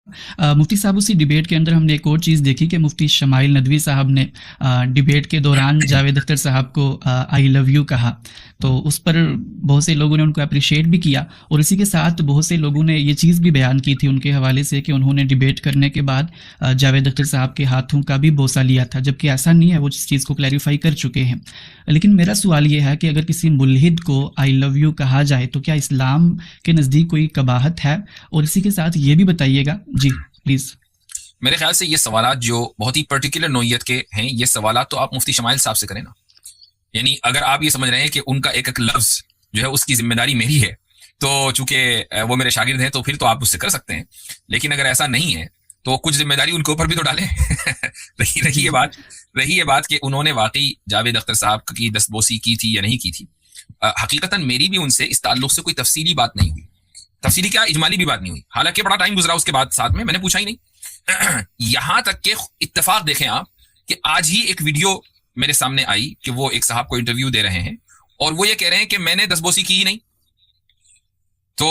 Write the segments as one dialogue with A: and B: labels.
A: مفتی صاحب اسی ڈیبیٹ کے اندر ہم نے ایک اور چیز دیکھی کہ مفتی شمائل ندوی صاحب نے ڈیبیٹ کے دوران جاوید اختر صاحب کو آئی لو یو کہا، تو اس پر بہت سے لوگوں نے ان کو اپریشیٹ بھی کیا، اور اسی کے ساتھ بہت سے لوگوں نے یہ چیز بھی بیان کی تھی ان کے حوالے سے کہ انہوں نے ڈیبیٹ کرنے کے بعد جاوید اختر صاحب کے ہاتھوں کا بھی بوسہ لیا تھا، جبکہ ایسا نہیں ہے، وہ اس چیز کو کلیریفائی کر چکے ہیں۔ لیکن میرا سوال یہ ہے کہ اگر کسی ملحد کو آئی لو یو کہا جائے تو کیا اسلام کے نزدیک کوئی قباحت ہے؟ اور اسی کے ساتھ یہ بھی بتائیے گا جی پلیز۔
B: میرے خیال سے یہ سوالات جو بہت ہی پرٹیکولر نوعیت کے ہیں، یہ سوالات تو آپ مفتی شمائل صاحب سے کریں نا۔ یعنی اگر آپ یہ سمجھ رہے ہیں کہ ان کا ایک ایک لفظ جو ہے اس کی ذمہ داری میری ہے، تو چونکہ وہ میرے شاگرد ہیں تو پھر تو آپ اس سے کر سکتے ہیں، لیکن اگر ایسا نہیں ہے تو کچھ ذمہ داری ان کے اوپر بھی تو ڈالیں۔ رہی یہ بات کہ انہوں نے واقعی جاوید اختر صاحب کی دستبوسی کی تھی یا نہیں کی تھی، حقیقتاً میری بھی ان سے اس تعلق سے کوئی تفصیلی بات نہیں ہوئی، تفصیلی کیا اجمالی بھی بات نہیں ہوئی، حالانکہ بڑا ٹائم گزرا اس کے بعد، ساتھ میں نے پوچھا ہی نہیں۔ یہاں تک کہ اتفاق دیکھیں آپ کہ آج ہی ایک ویڈیو میرے سامنے آئی کہ وہ ایک صاحب کو انٹرویو دے رہے ہیں اور وہ یہ کہہ رہے ہیں کہ میں نے دستبوسی کی ہی نہیں، تو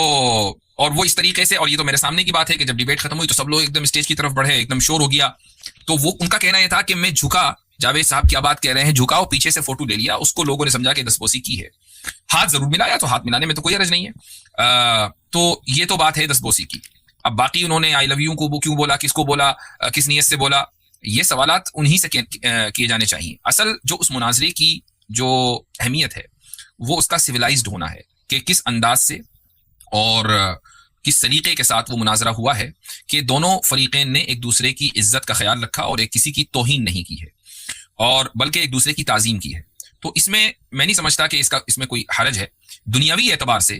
B: اور وہ اس طریقے سے، اور یہ تو میرے سامنے کی بات ہے کہ جب ڈیبیٹ ختم ہوئی تو سب لوگ ایک دم اسٹیج کی طرف بڑھے، ایک دم شور ہو گیا، تو وہ ان کا کہنا یہ تھا کہ میں جھکا، جاوید صاحب کیا بات کہہ رہے ہیں، جھکا اور پیچھے سے فوٹو لے لیا، اس کو لوگوں نے سمجھا کہ دستبوسی کی ہے۔ ہاتھ ضرور ملایا تو ہاتھ ملانے میں تو کوئی حرج نہیں ہے، تو یہ تو بات ہے دستبوسی کی۔ اب باقی انہوں نے آئی لو یو کو کیوں بولا، کس کو بولا، کس نیت سے بولا، یہ سوالات انہی سے کیے جانے چاہیے۔ اصل جو اس مناظرے کی جو اہمیت ہے وہ اس کا سویلائزڈ ہونا ہے، کہ کس انداز سے اور کس طریقے کے ساتھ وہ مناظرہ ہوا ہے، کہ دونوں فریقین نے ایک دوسرے کی عزت کا خیال رکھا اور ایک کسی کی توہین نہیں کی ہے، اور بلکہ ایک دوسرے کی تعظیم کی ہے۔ تو اس میں نہیں سمجھتا کہ اس میں کوئی حرج ہے دنیاوی اعتبار سے،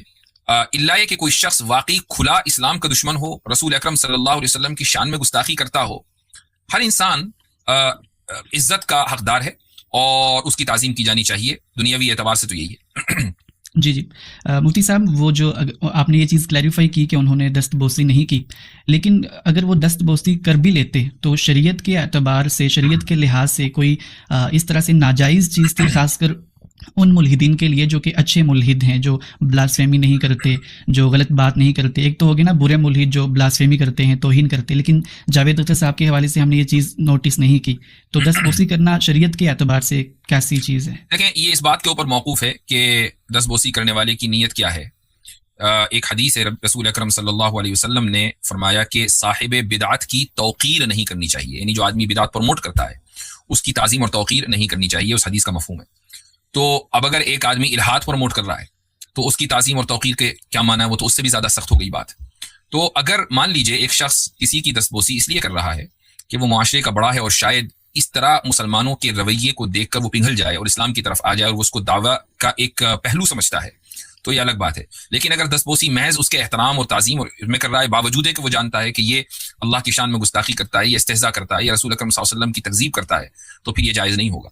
B: اللہ کہ کوئی شخص واقعی کھلا اسلام کا دشمن ہو، رسول اکرم صلی اللہ علیہ وسلم کی شان میں گستاخی کرتا ہو۔ ہر انسان عزت کا حقدار ہے اور اس کی تعظیم کی جانی چاہیے، دنیاوی اعتبار سے تو یہی ہے۔
A: جی مفتی صاحب، وہ جو آپ نے یہ چیز کلیریفائی کی کہ انہوں نے دست بوسی نہیں کی، لیکن اگر وہ دست بوسی کر بھی لیتے تو شریعت کے اعتبار سے، شریعت کے لحاظ سے کوئی اس طرح سے ناجائز چیز تھی، خاص کر ان ملحدین کے لیے جو کہ اچھے ملحد ہیں، جو بلاسفیمی نہیں کرتے، جو غلط بات نہیں کرتے۔ ایک تو ہوگی نا برے ملحد جو بلاسفیمی کرتے ہیں، توہین کرتے، لیکن جاوید اختر صاحب کے حوالے سے ہم نے یہ چیز نوٹس نہیں کی، تو دست بوسی کرنا شریعت کے اعتبار سے کیسی چیز ہے؟
B: دیکھیں، یہ اس بات کے اوپر موقوف ہے کہ دست بوسی کرنے والے کی نیت کیا ہے۔ ایک حدیث ہے، رسول اکرم صلی اللہ علیہ وسلم نے فرمایا کہ صاحب بدعت کی توقیر نہیں کرنی چاہیے، یعنی جو آدمی بدعت پروموٹ کرتا ہے اس کی تعظیم اور توقیر نہیں کرنی چاہیے، اس حدیث کا مفہوم ہے۔ تو اب اگر ایک آدمی الحاد پروموٹ کر رہا ہے تو اس کی تعظیم اور توقیر کے کیا معنی ہے، وہ تو اس سے بھی زیادہ سخت ہو گئی بات۔ تو اگر مان لیجئے ایک شخص کسی کی دستبوسی اس لیے کر رہا ہے کہ وہ معاشرے کا بڑا ہے اور شاید اس طرح مسلمانوں کے رویے کو دیکھ کر وہ پگھل جائے اور اسلام کی طرف آ جائے اور وہ اس کو دعویٰ کا ایک پہلو سمجھتا ہے، تو یہ الگ بات ہے۔ لیکن اگر دستبوسی محض اس کے احترام اور تعظیم میں کر رہا ہے، باوجود ہے کہ وہ جانتا ہے کہ یہ اللہ کی شان میں گستاخی کرتا ہے، یہ استہزاء کرتا ہے، یہ رسول اکرم صلی اللہ علیہ وسلم کی تکذیب کرتا ہے، تو پھر یہ جائز نہیں ہوگا۔